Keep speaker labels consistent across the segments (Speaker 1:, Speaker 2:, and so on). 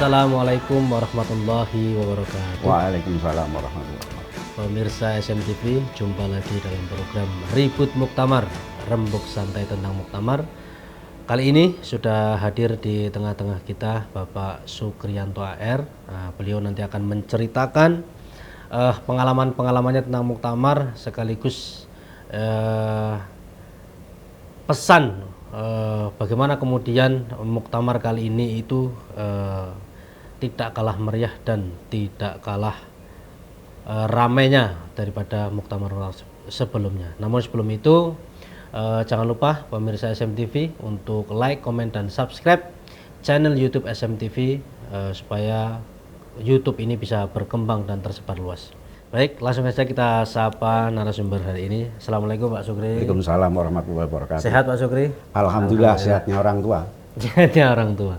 Speaker 1: Assalamualaikum warahmatullahi wabarakatuh.
Speaker 2: Waalaikumsalam warahmatullahi wabarakatuh.
Speaker 1: Pemirsa SMTV, jumpa lagi dalam program Ribut Muktamar, rembuk santai tentang Muktamar. Kali ini sudah hadir di tengah-tengah kita Bapak Sukriyanto AR. Beliau nanti akan menceritakan pengalaman-pengalamannya tentang Muktamar, sekaligus pesan bagaimana kemudian Muktamar kali ini itu tidak kalah meriah dan tidak kalah ramainya daripada Muktamar sebelumnya. Namun sebelum itu jangan lupa pemirsa SMTV untuk like, komen, dan subscribe channel YouTube SMTV supaya YouTube ini bisa berkembang dan tersebar luas. Baik, langsung saja kita sapa narasumber hari ini. Assalamualaikum Pak Sukri.
Speaker 2: Waalaikumsalam warahmatullahi wabarakatuh.
Speaker 1: Sehat Pak Sukri?
Speaker 2: Alhamdulillah, sehatnya orang tua.
Speaker 1: Sehatnya orang tua.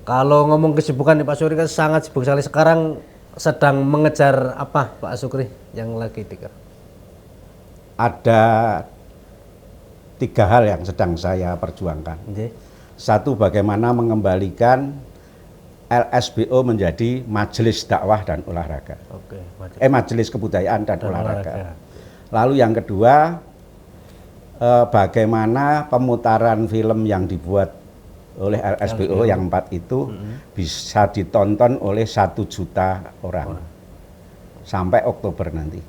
Speaker 1: Kalau ngomong kesibukan nih Pak Sukri kan sangat sibuk sekali. Sekarang sedang mengejar apa Pak Sukri yang lagi dikejar?
Speaker 2: Ada 3 hal yang sedang saya perjuangkan.
Speaker 1: Okay.
Speaker 2: Satu, bagaimana mengembalikan LSBO menjadi Majelis Dakwah dan Olahraga. Majelis Kebudayaan dan Olahraga. Lalu yang kedua, bagaimana pemutaran film yang dibuat oleh LSBO yang 4 itu bisa ditonton oleh 1 juta orang sampai Oktober nanti.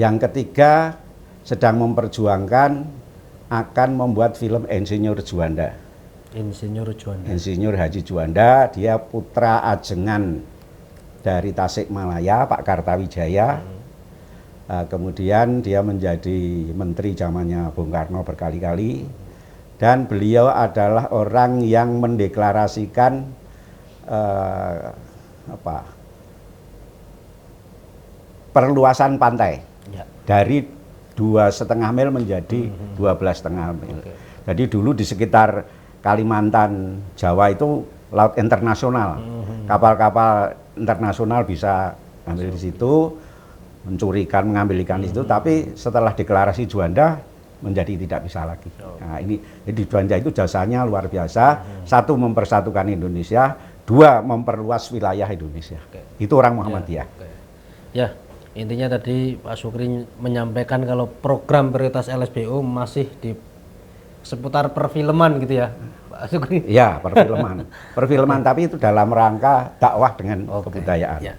Speaker 2: Yang ketiga, sedang memperjuangkan akan membuat film Insinyur Juanda. Insinyur Haji Juanda, dia putra ajengan dari Tasikmalaya, Pak Kartawijaya. Kemudian dia menjadi menteri zamannya Bung Karno berkali-kali, dan beliau adalah orang yang mendeklarasikan perluasan pantai dari 2,5 mil menjadi 12,5 mil. Jadi dulu di sekitar Kalimantan, Jawa itu laut internasional. Kapal-kapal internasional bisa ambil di situ, mencuri ikan, mengambil ikan di situ, tapi setelah deklarasi Juanda menjadi tidak bisa lagi. Nah, ini jadi Juanda itu jasanya luar biasa. 1, mempersatukan Indonesia, 2, memperluas wilayah Indonesia. Itu orang Muhammadiyah.
Speaker 1: Ya, intinya tadi Pak Sukri menyampaikan kalau program prioritas LSBO masih di seputar perfilman gitu ya Pak Sukri?
Speaker 2: Ya, perfilman. Perfilman tapi itu dalam rangka dakwah dengan kebudayaan.
Speaker 1: Ya.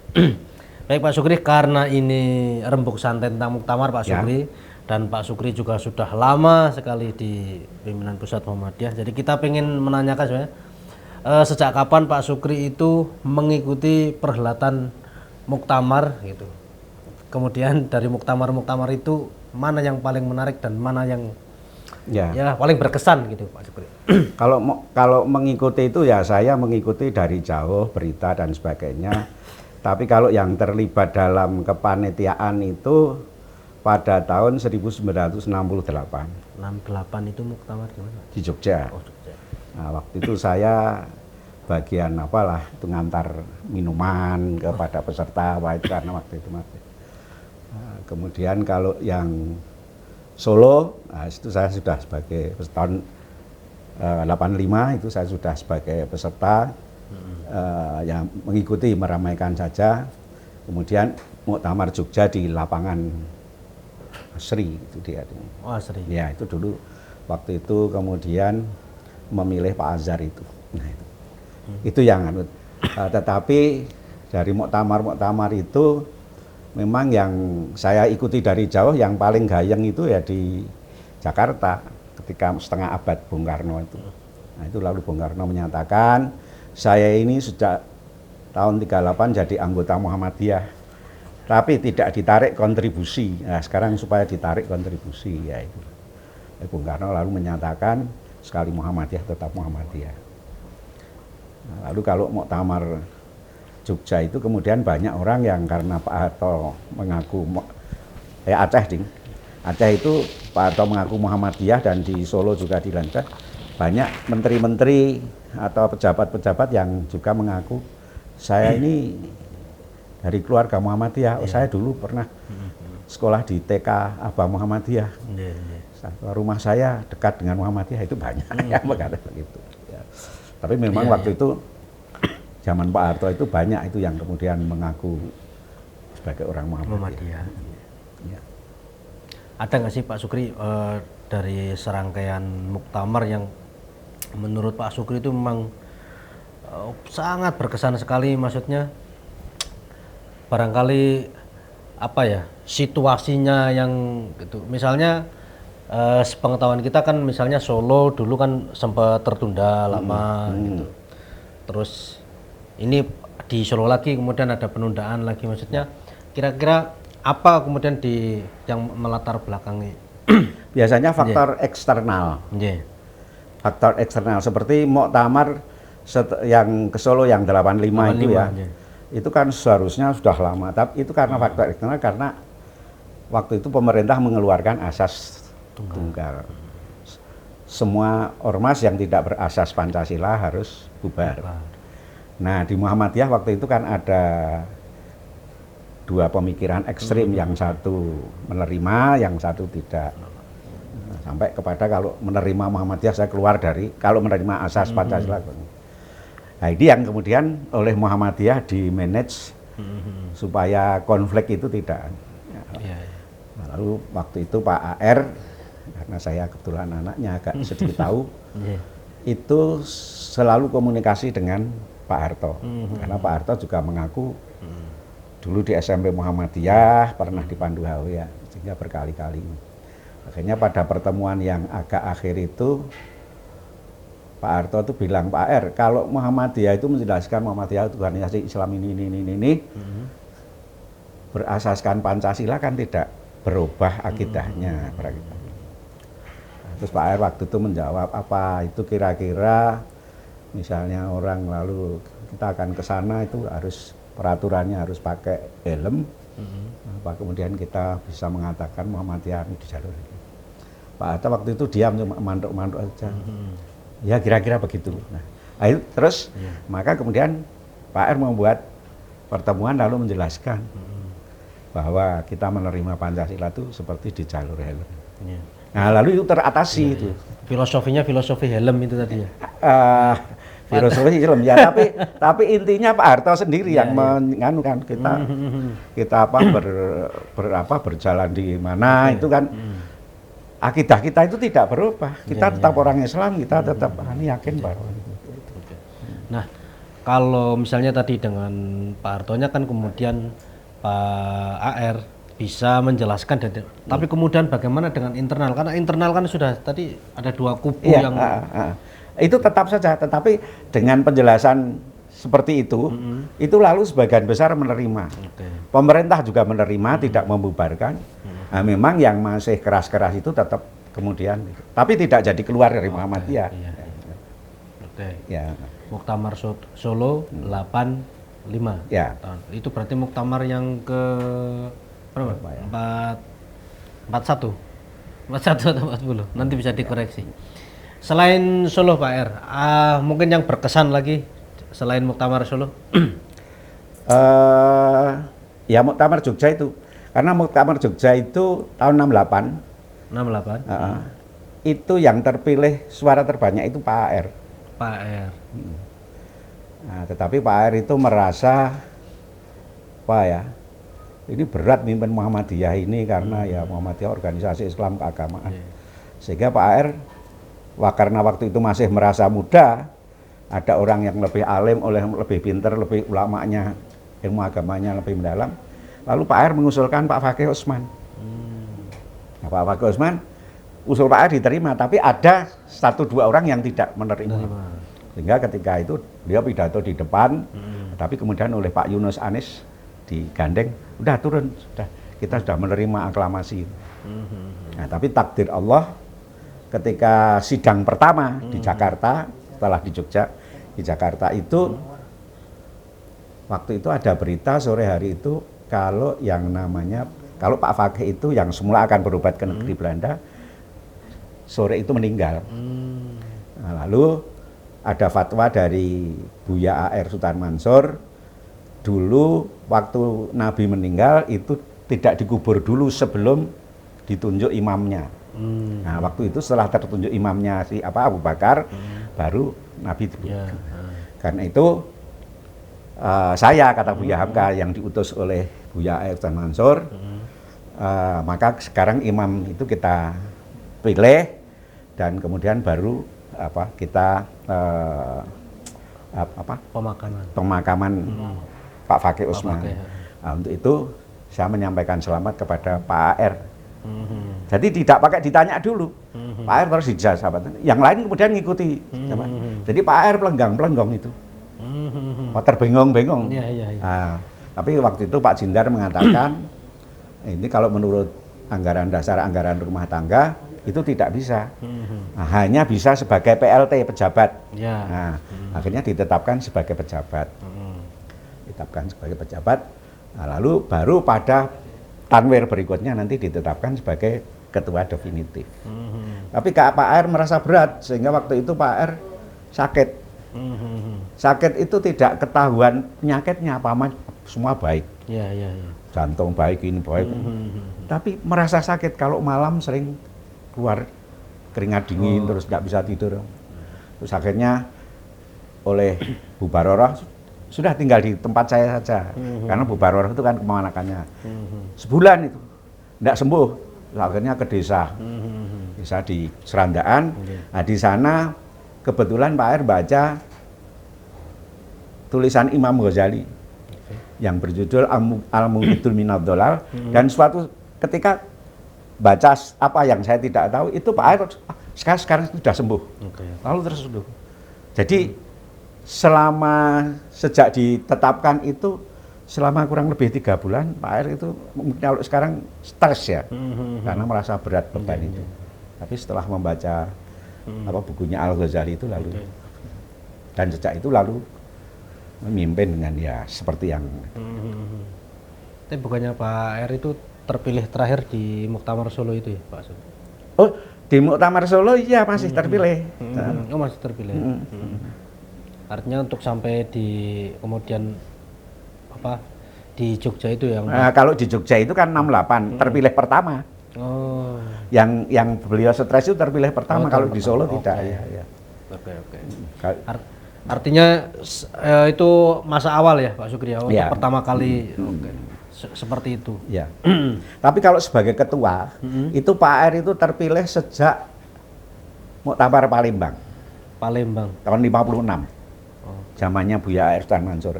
Speaker 1: Baik Pak Sukri, karena ini rembuk santai tentang Muktamar Pak Sukri, dan Pak Sukri juga sudah lama sekali di pimpinan pusat Muhammadiyah. Jadi kita pengen menanyakan sebenarnya sejak kapan Pak Sukri itu mengikuti perhelatan Muktamar gitu. Kemudian dari Muktamar itu mana yang paling menarik dan mana yang ya paling berkesan gitu Pak Sukri?
Speaker 2: Kalau mengikuti itu ya saya mengikuti dari jauh berita dan sebagainya. Tapi kalau yang terlibat dalam kepanitiaan itu pada tahun 1968.
Speaker 1: 68 itu Muktamar di mana?
Speaker 2: Di Jogja.
Speaker 1: Oh, Jogja.
Speaker 2: Nah, waktu itu saya bagian itu ngantar minuman kepada peserta, itu karena waktu itu mati. Nah, kemudian kalau yang Solo, itu saya sudah sebagai tahun 85 itu saya sudah sebagai peserta yang mengikuti, meramaikan saja. Kemudian Muktamar Jogja di lapangan Sri itu dia.
Speaker 1: Oh, Sri.
Speaker 2: Ya, itu dulu waktu itu kemudian memilih Pak Azhar itu. Nah, itu yang tetapi dari Muktamar itu memang yang saya ikuti dari jauh yang paling gayeng itu ya di Jakarta ketika setengah abad Bung Karno itu. Nah, itu lalu Bung Karno menyatakan saya ini sejak tahun 38 jadi anggota Muhammadiyah, tapi tidak ditarik kontribusi. Nah, sekarang supaya ditarik kontribusi ya itu. Bung Karno lalu menyatakan sekali Muhammadiyah tetap Muhammadiyah. Nah, lalu kalau Muktamar Jogja itu kemudian banyak orang yang karena Pak Harto mengaku Aceh itu Pak Harto mengaku Muhammadiyah, dan di Solo juga dilanjutkan banyak menteri-menteri atau pejabat-pejabat yang juga mengaku saya ini dari keluarga Muhammadiyah. Saya dulu pernah sekolah di TK Abah Muhammadiyah. Rumah saya dekat dengan Muhammadiyah, itu banyak yang berkata begitu. Ya. Tapi memang
Speaker 1: Iya,
Speaker 2: waktu itu zaman Pak Harto itu banyak itu yang kemudian mengaku sebagai orang Muhammadiyah.
Speaker 1: Muhammadiyah.
Speaker 2: Ya.
Speaker 1: Ada nggak sih Pak Sukri dari serangkaian muktamar yang menurut Pak Sukri itu memang sangat berkesan sekali, maksudnya barangkali apa ya situasinya yang gitu, misalnya sepengetahuan kita kan misalnya Solo dulu kan sempat tertunda lama gitu, terus ini di Solo lagi kemudian ada penundaan lagi, maksudnya kira-kira apa kemudian yang melatar belakangi?
Speaker 2: Biasanya faktor eksternal.
Speaker 1: Nggih.
Speaker 2: Faktor eksternal seperti muktamar yang ke Solo yang 85 itu ya.
Speaker 1: nggih.
Speaker 2: Itu kan seharusnya sudah lama, tapi itu karena faktor eksternal, karena waktu itu pemerintah mengeluarkan asas tunggal. Semua ormas yang tidak berasas Pancasila harus bubar. Nah, di Muhammadiyah waktu itu kan ada dua pemikiran ekstrim, yang satu menerima, yang satu tidak. Nah, sampai kepada kalau menerima Muhammadiyah saya keluar dari, kalau menerima asas Pancasila. Nah, ini yang kemudian oleh Muhammadiyah di manage supaya konflik itu tidak.
Speaker 1: Iya.
Speaker 2: Nah, lalu waktu itu Pak AR, karena saya kebetulan anaknya agak sedikit tahu,
Speaker 1: Nggih.
Speaker 2: itu selalu komunikasi dengan Pak Harto. Karena Pak Harto juga mengaku dulu di SMP Muhammadiyah pernah dipandu HW ya, sehingga berkali-kali. Akhirnya pada pertemuan yang agak akhir itu Pak Harto itu bilang, Pak R, kalau Muhammadiyah itu menjelaskan Muhammadiyah itu organisasi Islam ini, berasaskan Pancasila kan tidak berubah akidahnya. Terus Pak R waktu itu menjawab, apa itu kira-kira misalnya orang lalu kita akan ke sana itu harus peraturannya harus pakai helm, apa kemudian kita bisa mengatakan Muhammadiyah di jalur ini. Pak Harto waktu itu diam cuma mantuk-mantuk aja. Ya kira-kira begitu. Nah, ayo terus maka kemudian Pak R membuat pertemuan lalu menjelaskan bahwa kita menerima Pancasila itu seperti di jalur helm.
Speaker 1: Iya.
Speaker 2: Nah, lalu itu teratasi itu.
Speaker 1: Filosofinya filosofi helm itu tadi ya.
Speaker 2: Filosofi helm ya, tapi intinya Pak Harto sendiri yang menganukan kita berjalan di mana itu kan. Akidah kita itu tidak berubah. Kita tetap orang Islam, kita tetap yakin bahwa
Speaker 1: Nah, kalau misalnya tadi dengan Pak Hartonya kan kemudian Pak AR bisa menjelaskan, tapi kemudian bagaimana dengan internal? Karena internal kan sudah tadi ada dua kubu yang
Speaker 2: itu tetap saja, tetapi dengan penjelasan seperti itu lalu sebagian besar menerima. Pemerintah juga menerima, tidak membubarkan. Nah, memang yang masih keras-keras itu tetap kemudian, tapi tidak jadi keluar dari Muhammadiyah. Ya.
Speaker 1: Muktamar Solo 85
Speaker 2: Ya.
Speaker 1: tahun. Itu berarti muktamar yang ke berapa? 41 atau 40? Nanti bisa dikoreksi. Selain Solo Pak R, mungkin yang berkesan lagi selain muktamar Solo?
Speaker 2: Ya muktamar Jogja itu. Karena muktamar Jogja itu tahun 68. Itu yang terpilih suara terbanyak itu Pak AR.
Speaker 1: Pak AR.
Speaker 2: Nah, tetapi Pak AR itu merasa, ini berat mimpin Muhammadiyah ini karena ya Muhammadiyah organisasi Islam keagamaan. Sehingga Pak AR, karena waktu itu masih merasa muda, ada orang yang lebih alim, lebih pintar, lebih ulamanya, ilmu agamanya lebih mendalam. Lalu Pak AR mengusulkan Pak Fakih Usman. Nah, Pak Fakih Usman, usul Pak AR diterima, tapi ada 1-2 orang yang tidak menerima. Sehingga ketika itu dia pidato di depan, tapi kemudian oleh Pak Yunus Anis digandeng, udah turun, kita sudah menerima aklamasi. Nah, tapi takdir Allah, ketika sidang pertama di Jakarta, setelah di Jogja, di Jakarta itu, waktu itu ada berita sore hari itu, kalau Pak Fakih itu yang semula akan berobat ke negeri Belanda, sore itu meninggal. Nah, lalu ada fatwa dari Buya AR Sultan Mansur, dulu waktu Nabi meninggal itu tidak dikubur dulu sebelum ditunjuk imamnya. Nah, waktu itu setelah tertunjuk imamnya Abu Bakar, baru Nabi itu.
Speaker 1: Ya.
Speaker 2: Karena itu saya kata Buya Hamka yang diutus oleh Buya Ustaz Mansur, maka sekarang imam itu kita pilih dan kemudian baru kita pemakaman Pak Fakih Usman. Nah, untuk itu saya menyampaikan selamat kepada Pak AR. Jadi tidak pakai ditanya dulu. Pak AR terus dijazah. Yang lain kemudian ngikuti. Jadi Pak AR pelenggang itu. Terbengong-bengong. Nah, tapi waktu itu Pak Jindar mengatakan ini kalau menurut anggaran dasar anggaran rumah tangga itu tidak bisa. Nah, hanya bisa sebagai PLT pejabat. Nah, akhirnya ditetapkan sebagai pejabat. Nah, lalu baru pada tanwir berikutnya nanti ditetapkan sebagai ketua definitif. Tapi Pak AR merasa berat sehingga waktu itu Pak AR sakit. Sakit itu tidak ketahuan penyakitnya apa semua baik. Jantung baik, ini baik. Tapi merasa sakit kalau malam sering keluar keringat dingin terus nggak bisa tidur. Terus akhirnya oleh Bu Baroroh sudah tinggal di tempat saya saja. Karena Bu Baroroh itu kan kemanakannya. Sebulan itu nggak sembuh. Terus akhirnya ke desa. Desa di Serandaan. Nah, di sana kebetulan Pak AR baca tulisan Imam Ghazali yang berjudul Al-Mughidul Minad Dhalal, dan suatu ketika baca apa yang saya tidak tahu itu Pak AR sekarang sudah sembuh. Lalu terus sembuh. Jadi sejak ditetapkan itu selama kurang lebih 3 bulan Pak AR itu mungkin kalau sekarang stres ya, karena merasa berat beban itu. Tapi setelah membaca bukunya Al-Ghazali itu lalu dan sejak itu lalu memimpin dengan ya seperti yang.
Speaker 1: Tapi bukannya Pak AR itu terpilih terakhir di Muktamar Solo itu ya Pak Sugri?
Speaker 2: Oh, di Muktamar Solo iya masih terpilih.
Speaker 1: Oh, masih terpilih. Artinya untuk sampai di kemudian di Jogja itu yang
Speaker 2: kalau di Jogja itu kan 68 terpilih pertama.
Speaker 1: Oh.
Speaker 2: Yang beliau stres itu terpilih pertama, kalau di Solo tidak. Ya.
Speaker 1: Oke. Artinya itu masa awal ya Pak Sugri untuk pertama kali seperti itu. Ya.
Speaker 2: Tapi kalau sebagai ketua itu Pak AR itu terpilih sejak Muktamar Palembang tahun 56. Zamannya Buya AR Ustaz Mansur.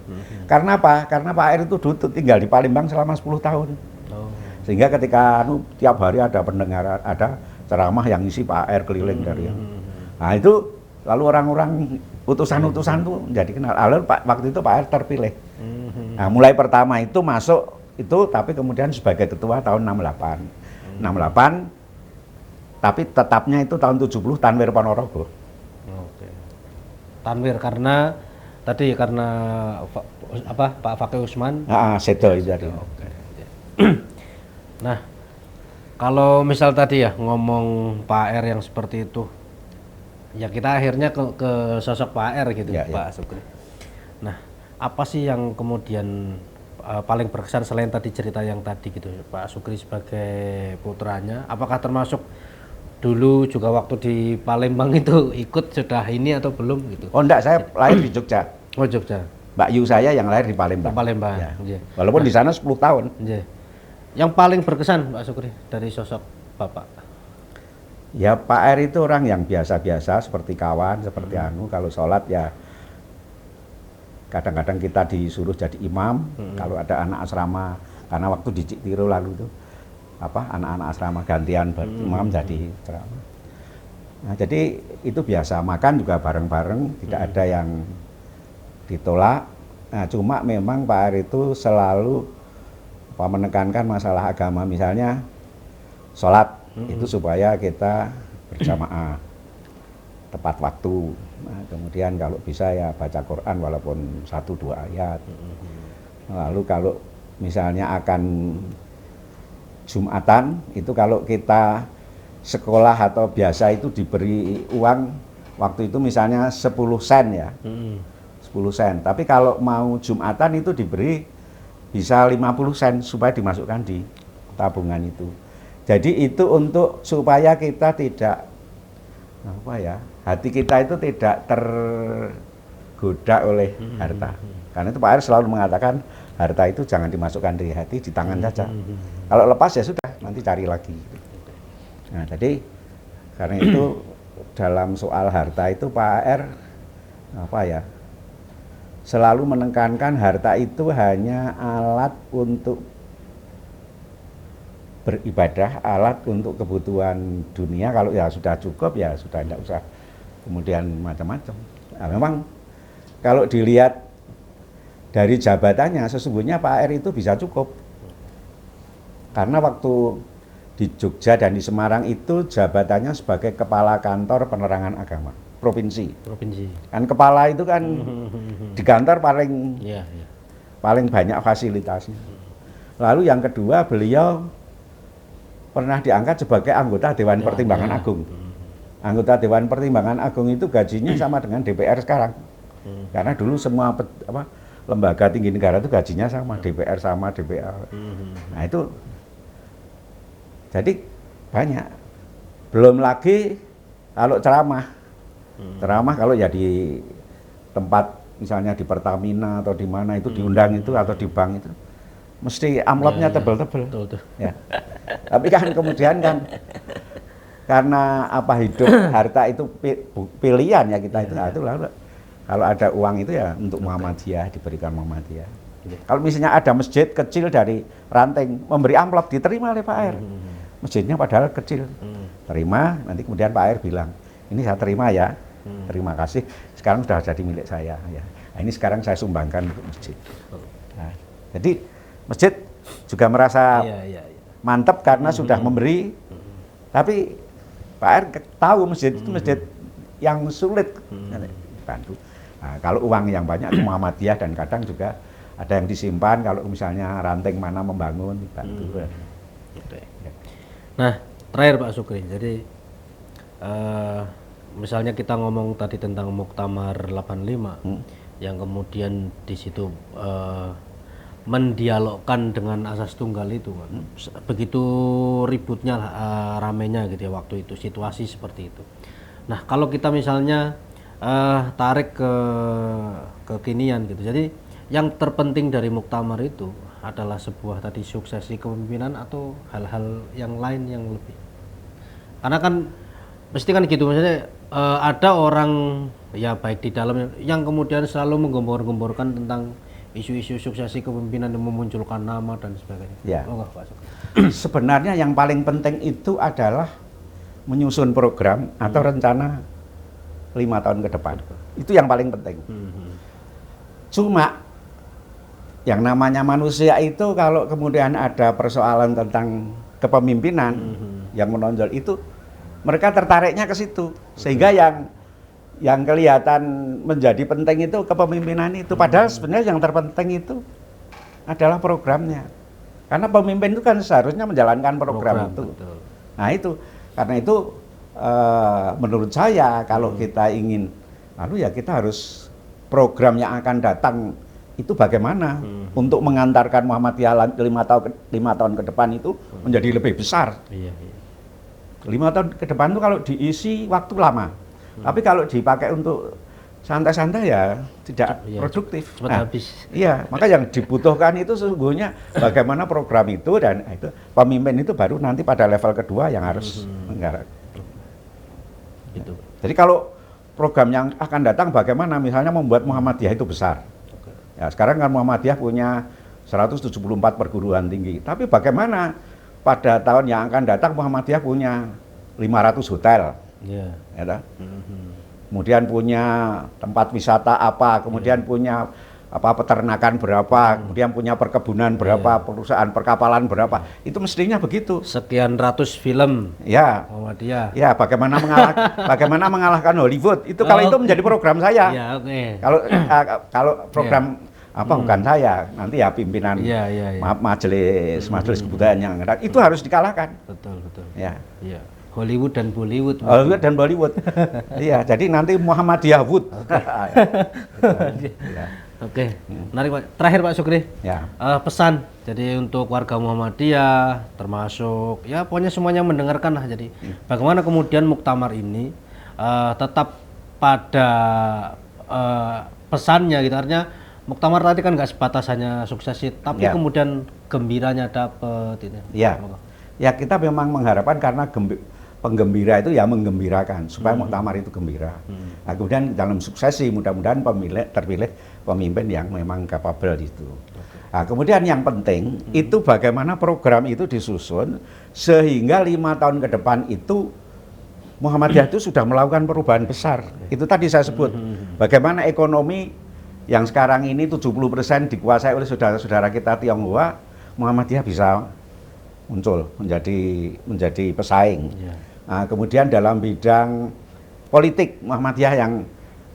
Speaker 2: Karena apa? Karena Pak AR itu dulu tinggal di Palembang selama 10 tahun. Sehingga ketika tiap hari ada pendengaran, ada ceramah yang isi Pak AR keliling dari. Nah itu lalu orang-orang utusan-utusan itu jadi kenal. Lalu waktu itu Pak AR terpilih. Nah, mulai pertama itu masuk itu, tapi kemudian sebagai ketua tahun 68. 68, tapi tetapnya itu tahun 70 Tanwir Ponorogo.
Speaker 1: Tanwir karena Pak Fakih Usman.
Speaker 2: Sedo itu tadi.
Speaker 1: Nah, kalau misal tadi ya ngomong Pak AR yang seperti itu, ya kita akhirnya ke sosok Pak AR gitu, Pak Sugri. Nah, apa sih yang kemudian paling berkesan selain tadi cerita yang tadi gitu, Pak Sugri sebagai putranya? Apakah termasuk dulu juga waktu di Palembang itu ikut sudah ini atau belum gitu?
Speaker 2: Oh enggak, saya lahir di Jogja.
Speaker 1: Oh Jogja.
Speaker 2: Mbak Yu saya yang lahir di Palembang.
Speaker 1: Ya.
Speaker 2: Walaupun di sana 10 tahun.
Speaker 1: Yang paling berkesan Pak Sugri dari sosok Bapak?
Speaker 2: Ya Pak AR itu orang yang biasa-biasa seperti kawan, seperti kalau sholat ya kadang-kadang kita disuruh jadi imam. Kalau ada anak asrama, karena waktu di Ciktiro lalu itu anak-anak asrama gantian imam jadi ceramah. Nah, jadi itu biasa, makan juga bareng-bareng, tidak ada yang ditolak. Nah, cuma memang Pak AR itu selalu menekankan masalah agama, misalnya sholat itu supaya kita berjamaah tepat waktu. Nah, kemudian kalau bisa ya baca Quran walaupun 1-2 ayat. Lalu kalau misalnya akan Jumatan itu kalau kita sekolah atau biasa itu diberi uang waktu itu misalnya 10 sen ya. 10 sen. Tapi kalau mau Jumatan itu diberi bisa 50 sen supaya dimasukkan di tabungan itu. Jadi itu untuk supaya kita tidak apa ya, hati kita itu tidak tergoda oleh harta. Karena itu Pak Air selalu mengatakan harta itu jangan dimasukkan di hati, di tangan saja. Kalau lepas ya sudah, nanti cari lagi. Nah, jadi karena itu dalam soal harta itu Pak Air apa ya, selalu menekankan harta itu hanya alat untuk beribadah, alat untuk kebutuhan dunia. Kalau ya sudah cukup ya sudah, tidak usah kemudian macam-macam. Nah, memang kalau dilihat dari jabatannya sesungguhnya Pak R itu bisa cukup, karena waktu di Jogja dan di Semarang itu jabatannya sebagai kepala kantor penerangan agama provinsi. Kan kepala itu kan di kantor paling paling banyak fasilitasnya. Lalu yang kedua, beliau pernah diangkat sebagai anggota Dewan Pertimbangan Agung. Anggota Dewan Pertimbangan Agung itu gajinya sama dengan DPR sekarang. Karena dulu semua lembaga tinggi negara itu gajinya sama, DPR sama DPR. Nah itu jadi banyak. Belum lagi kalau ceramah kalau ya di tempat misalnya di Pertamina atau di mana itu diundang itu atau di bank itu mesti amplopnya tebel-tebel. Ya. Tapi kan kemudian kan karena apa, hidup harta itu pilihan ya kita itu. Nah, itu lalu kalau ada uang itu ya untuk Muhammadiyah, diberikan Muhammadiyah. Kalau misalnya ada masjid kecil dari Ranting memberi amplop, diterima oleh Pak Air. Masjidnya padahal kecil, terima. Nanti kemudian Pak Air bilang, ini saya terima ya, terima kasih. Sekarang sudah jadi milik saya. Ya. Nah, ini sekarang saya sumbangkan untuk masjid. Nah, jadi masjid juga merasa mantap karena sudah memberi. Tapi Pak Air tahu masjid itu masjid yang sulit bantu. Nah, kalau uang yang banyak itu Muhammadiyah, dan kadang juga ada yang disimpan kalau misalnya Ranting mana membangun bantu.
Speaker 1: Nah, terakhir Pak Sukri, jadi misalnya kita ngomong tadi tentang Muktamar 85 yang kemudian di situ mendialogkan dengan asas tunggal itu kan, begitu ributnya ramenya gitu ya waktu itu, situasi seperti itu. Nah, kalau kita misalnya tarik ke kekinian gitu, jadi yang terpenting dari Muktamar itu adalah sebuah tadi suksesi kepemimpinan atau hal-hal yang lain yang lebih, karena kan mesti kan gitu, maksudnya ada orang ya baik di dalam yang kemudian selalu menggembor-gemborkan tentang isu-isu suksesi kepemimpinan dan memunculkan nama dan sebagainya.
Speaker 2: Ya. Sebenarnya yang paling penting itu adalah menyusun program atau rencana 5 tahun ke depan. Itu yang paling penting. Cuma yang namanya manusia itu kalau kemudian ada persoalan tentang kepemimpinan yang menonjol itu, mereka tertariknya ke situ, sehingga yang kelihatan menjadi penting itu kepemimpinan itu. Padahal sebenarnya yang terpenting itu adalah programnya, karena pemimpin itu kan seharusnya menjalankan program itu.
Speaker 1: Betul.
Speaker 2: Nah itu, karena itu menurut saya kalau kita ingin, lalu ya kita harus program yang akan datang itu bagaimana untuk mengantarkan Muhammadiyah 5 tahun ke depan itu menjadi lebih besar. 5 tahun ke depan itu kalau diisi waktu lama, tapi kalau dipakai untuk santai-santai ya tidak produktif.
Speaker 1: Cepat habis.
Speaker 2: Iya, maka yang dibutuhkan itu sesungguhnya bagaimana program itu, dan itu pemimpin itu baru nanti pada level kedua yang harus menggarap.
Speaker 1: Gitu.
Speaker 2: Jadi kalau program yang akan datang bagaimana misalnya membuat Muhammadiyah itu besar. Ya, sekarang kan Muhammadiyah punya 174 perguruan tinggi, tapi bagaimana pada tahun yang akan datang Muhammadiyah punya 500 hotel, ya, kemudian punya tempat wisata apa, kemudian punya apa peternakan berapa, kemudian punya perkebunan berapa, perusahaan perkapalan berapa, itu mestinya begitu.
Speaker 1: Sekian ratus film.
Speaker 2: Ya,
Speaker 1: Muhammadiyah.
Speaker 2: ya bagaimana mengalahkan Hollywood itu kalau itu menjadi program saya.
Speaker 1: Ya,
Speaker 2: Kalau program apa bukan saya, nanti ya pimpinan majelis kebudayaan yang ada itu harus dikalahkan.
Speaker 1: Betul.
Speaker 2: Ya.
Speaker 1: Hollywood dan Bollywood.
Speaker 2: Hollywood dan Bollywood. Iya, jadi nanti Muhammadiyah Wood.
Speaker 1: Oke, menarik Pak. Terakhir Pak Sukri, pesan jadi untuk warga Muhammadiyah, termasuk ya pokoknya semuanya mendengarkan lah. Jadi bagaimana kemudian Muktamar ini tetap pada pesannya gitu. Artinya muktamar tadi kan nggak sebatas hanya sukses, tapi kemudian gembiranya dapet ini.
Speaker 2: Ya kita memang mengharapkan karena penggembira itu ya menggembirakan supaya muktamar itu gembira. Nah, kemudian dalam suksesi mudah-mudahan terpilih pemimpin yang memang capable itu. Nah, kemudian yang penting itu bagaimana program itu disusun sehingga 5 tahun ke depan itu Muhammadiyah itu sudah melakukan perubahan besar. Itu tadi saya sebut bagaimana ekonomi yang sekarang ini 70% dikuasai oleh saudara-saudara kita Tionghoa, Muhammadiyah bisa muncul menjadi pesaing. Nah, kemudian dalam bidang politik Muhammadiyah yang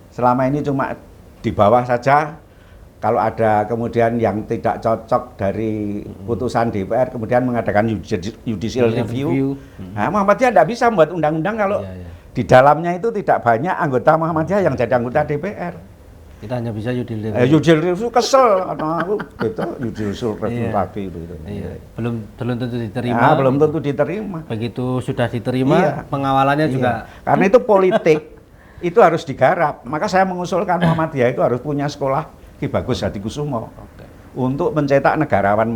Speaker 2: selama ini cuma di bawah saja, kalau ada kemudian yang tidak cocok dari putusan DPR kemudian mengadakan judicial review. Nah, Muhammadiyah tidak bisa membuat undang-undang kalau di dalamnya itu tidak banyak anggota Muhammadiyah yang jadi anggota DPR.
Speaker 1: Kita hanya bisa judicial
Speaker 2: review kesel karena aku gitu judicial review lagi itu.
Speaker 1: Belum tentu diterima.
Speaker 2: Belum tentu diterima.
Speaker 1: Begitu sudah diterima, pengawalannya juga.
Speaker 2: Karena itu politik itu harus digarap. Maka saya mengusulkan Muhammadiyah itu harus punya sekolah Ki Bagus Hadikusumo untuk mencetak negarawan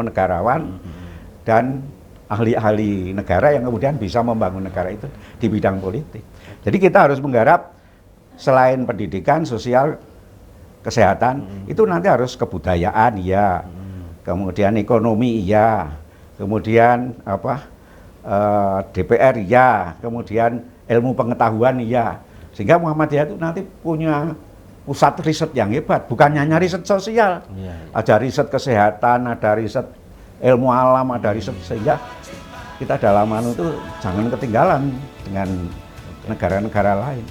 Speaker 2: dan ahli-ahli negara yang kemudian bisa membangun negara itu di bidang politik. Jadi kita harus menggarap selain pendidikan, sosial, kesehatan, itu nanti harus kebudayaan, kemudian ekonomi, kemudian DPR, kemudian ilmu pengetahuan, sehingga Muhammadiyah itu nanti punya pusat riset yang hebat, bukan hanya riset sosial, ada riset kesehatan, ada riset ilmu alam, ada riset, sehingga kita dalam itu jangan ketinggalan dengan negara-negara lain,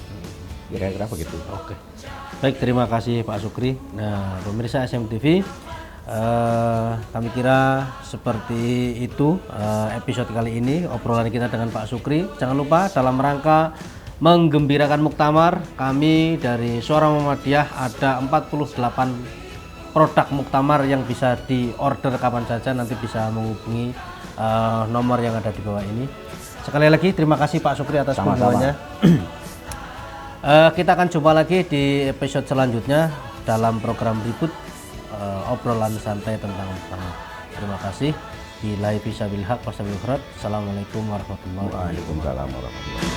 Speaker 2: kira-kira begitu.
Speaker 1: Baik, terima kasih Pak Sukri. Nah, pemirsa SMTV, kami kira seperti itu episode kali ini, obrolan kita dengan Pak Sukri. Jangan lupa dalam rangka menggembirakan muktamar, kami dari Suara Muhammadiyah ada 48 produk muktamar yang bisa diorder kapan saja, nanti bisa menghubungi nomor yang ada di bawah ini. Sekali lagi terima kasih Pak Sukri atas kunjungannya. Kita akan jumpa lagi di episode selanjutnya dalam program Ribut, obrolan santai tentang muktamar. Terima kasih. Billahi fisabilillah, wassalamualaikum warahmatullahi wabarakatuh.
Speaker 2: Waalaikumsalam warahmatullahi wabarakatuh.